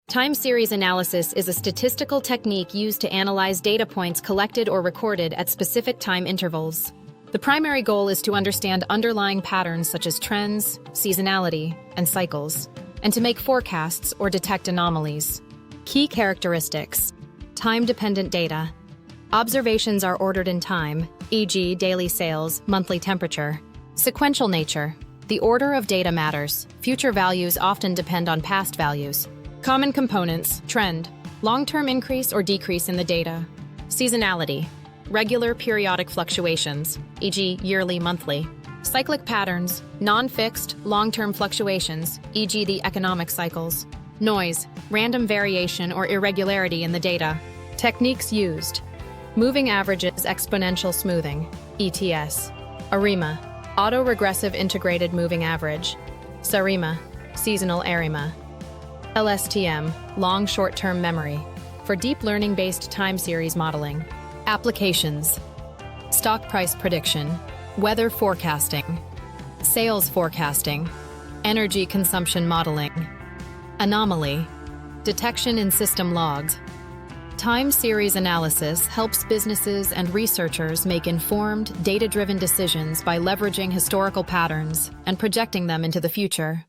Time series analysis is a statistical technique used to analyze data points collected or recorded at specific time intervals. The primary goal is to understand underlying patterns such as trends, seasonality, and cycles, and to make forecasts or detect anomalies. Key characteristics: time-dependent data. Observations are ordered in time, e.g., daily sales, monthly temperature. Sequential nature. The order of data matters. Future values often depend on past values. Common components: trend, long-term increase or decrease in the data. Seasonality, regular periodic fluctuations, e.g., yearly, monthly. Cyclic patterns, non-fixed, long-term fluctuations, e.g., the economic cycles. Noise, random variation or irregularity in the data. Techniques used: moving averages, exponential smoothing, ETS. ARIMA, auto-regressive integrated moving average. SARIMA, seasonal ARIMA. LSTM, long short-term memory, for deep learning-based time series modeling. Applications: stock price prediction, weather forecasting, sales forecasting, energy consumption modeling. Anomaly, detection in system logs. Time series analysis helps businesses and researchers make informed, data-driven decisions by leveraging historical patterns and projecting them into the future.